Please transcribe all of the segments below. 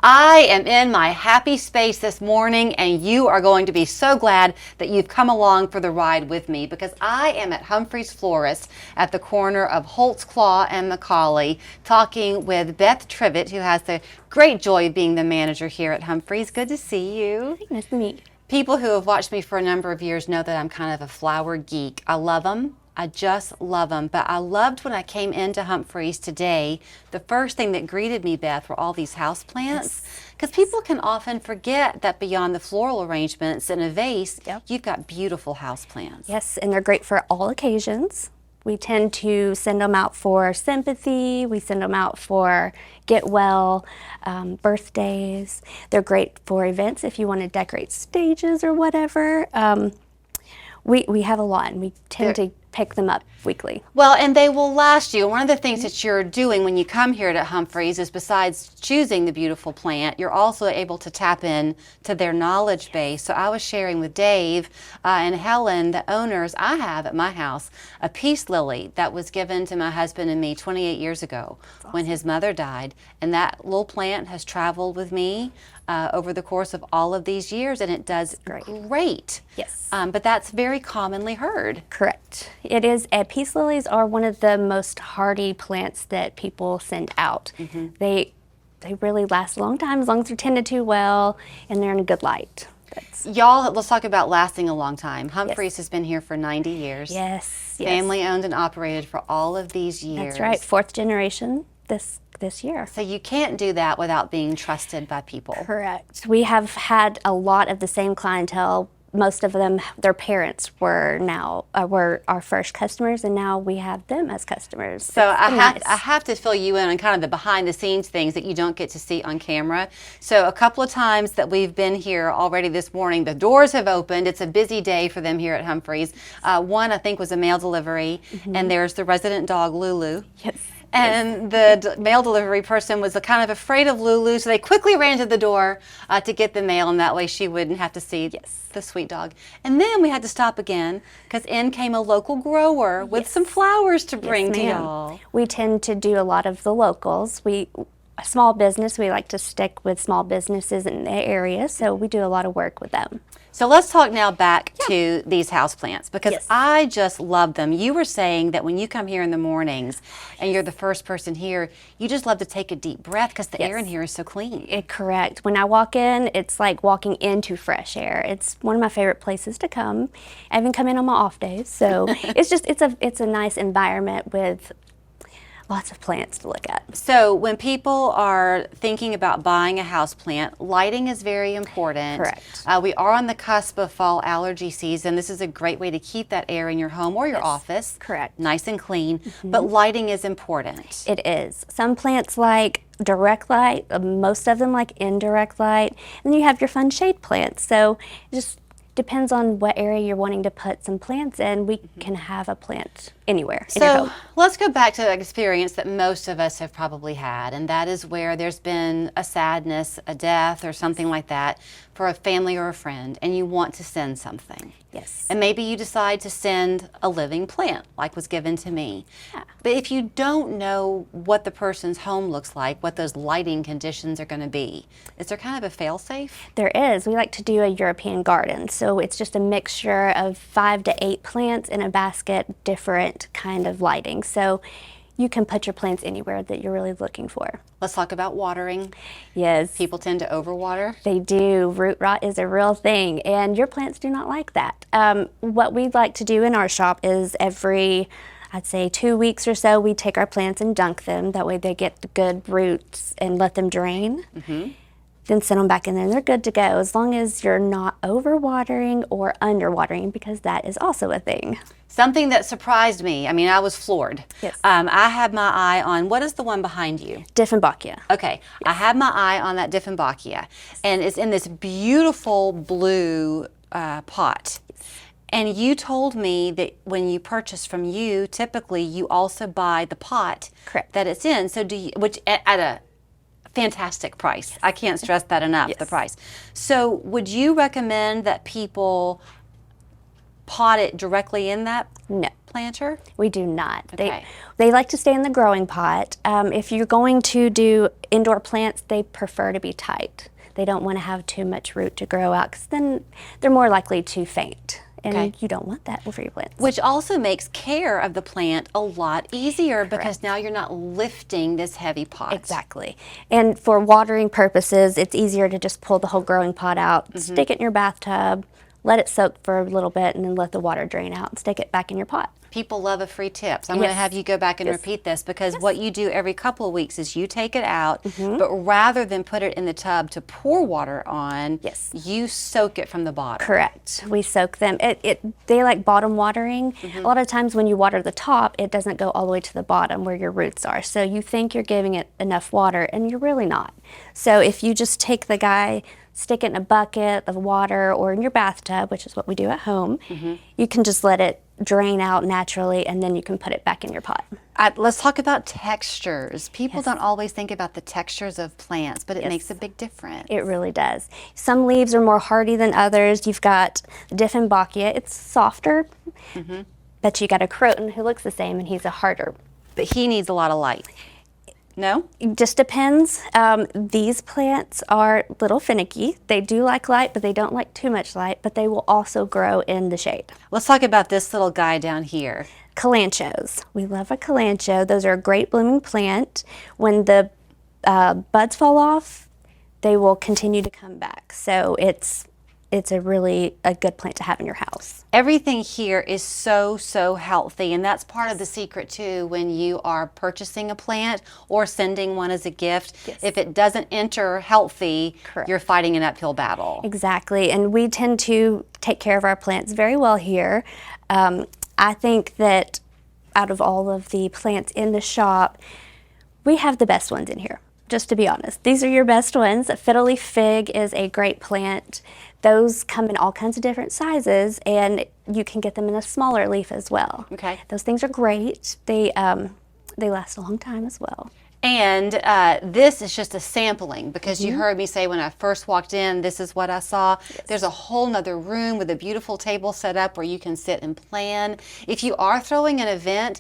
I am in my happy space this morning, and you are going to be so glad that you've come along for the ride with me, because I am at Humphreys Florist at the corner of Holtzclaw and Macaulay, talking with Beth Trivett, who has the great joy of being the manager here at Humphreys. Good to see you. Nice to meet you. People who have watched me for a number of years know that I'm kind of a flower geek. I love them. I just love them. But I loved when I came into Humphreys today, the first thing that greeted me, Beth, were all these house plants. Because people can often forget that beyond the floral arrangements in a vase, you've got beautiful house plants. Yes, and they're great for all occasions. We tend to send them out for sympathy. We send them out for get well, birthdays. They're great for events if you want to decorate stages or whatever. We have a lot, and we tend to pick them up weekly. Well, and they will last you. One of the things that you're doing when you come here to Humphreys is, besides choosing the beautiful plant, you're also able to tap in to their knowledge base. So I was sharing with Dave and Helen, the owners, I have at my house a peace lily that was given to my husband and me 28 years ago when his mother died. And that little plant has traveled with me over the course of all of these years, and it does great. Yes. But that's very commonly heard. Correct. It is. Peace lilies are one of the most hardy plants that people send out. They really last a long time as long as they're tended to well and they're in a good light. Y'all, let's talk about lasting a long time. Humphreys has been here for 90 years. Yes. Family owned and operated for all of these years. That's right. 4th generation this year. So you can't do that without being trusted by people. Correct. We have had a lot of the same clientele. Most of them, their parents were our first customers, and now we have them as customers. So I have to fill you in on kind of the behind the scenes things that you don't get to see on camera. So a couple of times that we've been here already this morning, the doors have opened. It's a busy day for them here at Humphreys. One, I think, was a mail delivery, and there's the resident dog, Lulu. Yes. And the mail delivery person was kind of afraid of Lulu, so they quickly ran to the door to get the mail, and that way she wouldn't have to see the sweet dog. And then we had to stop again because in came a local grower with some flowers to bring to y'all. We tend to do a lot of the locals. A small business, we like to stick with small businesses in the area, so we do a lot of work with them. So let's talk now back to these houseplants, because I just love them. You were saying that when you come here in the mornings and you're the first person here, you just love to take a deep breath because the air in here is so clean. Correct. When I walk in, it's like walking into fresh air. It's one of my favorite places to come. I even come in on my off days, so it's a nice environment with lots of plants to look at. So when people are thinking about buying a house plant, lighting is very important. Correct. We are on the cusp of fall allergy season. This is a great way to keep that air in your home or your office. Correct. Nice and clean, but lighting is important. It is. Some plants like direct light, most of them like indirect light, and then you have your fun shade plants. So it just depends on what area you're wanting to put some plants in. We can have a plant anywhere in your home. Let's go back to an experience that most of us have probably had, and that is where there's been a sadness, a death, or something like that for a family or a friend, and you want to send something. Yes. And maybe you decide to send a living plant, like was given to me. Yeah. But if you don't know what the person's home looks like, what those lighting conditions are going to be, is there kind of a fail-safe? There is. We like to do a European garden, so it's just a mixture of 5 to 8 plants in a basket, different kind of lighting. So you can put your plants anywhere that you're really looking for. Let's talk about watering. Yes. People tend to overwater. They do. Root rot is a real thing, and your plants do not like that. What we like to do in our shop is every, I'd say 2 weeks or so, we take our plants and dunk them. That way they get the good roots and let them drain. Then send them back in there and they're good to go, as long as you're not overwatering or underwatering, because that is also a thing. Something that surprised me, I mean, I was floored. Yes. I had my eye on, what is the one behind you? Dieffenbachia. Okay, I had my eye on that Dieffenbachia, and it's in this beautiful blue pot. And you told me that when you purchase from you, typically you also buy the pot that it's in. So do you, which at a fantastic price. I can't stress that enough, the price. So would you recommend that people pot it directly in that No, planter? we do not. Okay. They like to stay in the growing pot. If you're going to do indoor plants, they prefer to be tight. They don't want to have too much root to grow out because then they're more likely to faint. And Okay. you don't want that for your plants. Which also makes care of the plant a lot easier because now you're not lifting this heavy pot. Exactly. And for watering purposes, it's easier to just pull the whole growing pot out, stick it in your bathtub, let it soak for a little bit, and then let the water drain out and stick it back in your pot. People love a free tip. So I'm going to Yes. have you go back and Yes. repeat this because what you do every couple of weeks is you take it out, but rather than put it in the tub to pour water on, Yes. you soak it from the bottom. Correct. We soak them. They like bottom watering. A lot of times when you water the top, it doesn't go all the way to the bottom where your roots are. So you think you're giving it enough water, and you're really not. So if you just take the guy, stick it in a bucket of water or in your bathtub, which is what we do at home, you can just let it drain out naturally, and then you can put it back in your pot. Let's talk about textures. People don't always think about the textures of plants, but it makes a big difference. It really does. Some leaves are more hardy than others. You've got Dieffenbachia, it's softer, but you got a Croton who looks the same, and he's a harder. But he needs a lot of light. No? It just depends. These plants are a little finicky. They do like light, but they don't like too much light, but they will also grow in the shade. Let's talk about this little guy down here. Kalanchoes. We love a kalanchoe. Those are a great blooming plant. When the buds fall off, they will continue to come back. So it's a really a good plant to have in your house. Everything here is so healthy, and that's part of the secret too when you are purchasing a plant or sending one as a gift. If it doesn't enter healthy, you're fighting an uphill battle. Exactly, and we tend to take care of our plants very well here. I think that out of all of the plants in the shop, we have the best ones in here, just to be honest. These are your best ones. Fiddle leaf fig is a great plant. Those come in all kinds of different sizes, and you can get them in a smaller leaf as well. Okay. Those things are great. They last a long time as well. And this is just a sampling because you heard me say when I first walked in, this is what I saw. There's a whole nother room with a beautiful table set up where you can sit and plan. If you are throwing an event,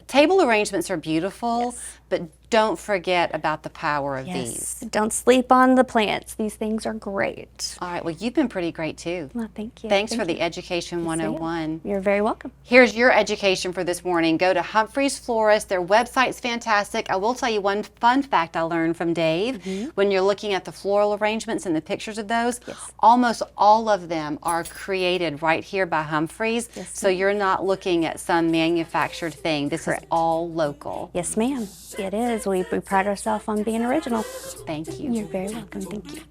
table arrangements are beautiful, but don't forget about the power of these. Don't sleep on the plants. These things are great. All right, well, you've been pretty great too. Well, thank you. Thanks Thank for the you. Education 101. You're very welcome. Here's your education for this morning. Go to Humphreys Florist. Their website's fantastic. I will tell you one fun fact I learned from Dave. When you're looking at the floral arrangements and the pictures of those, almost all of them are created right here by Humphreys. So you're not looking at some manufactured thing. This is all local. Yes, ma'am. It is. We pride ourselves on being original. Thank you. You're very welcome. Thank you.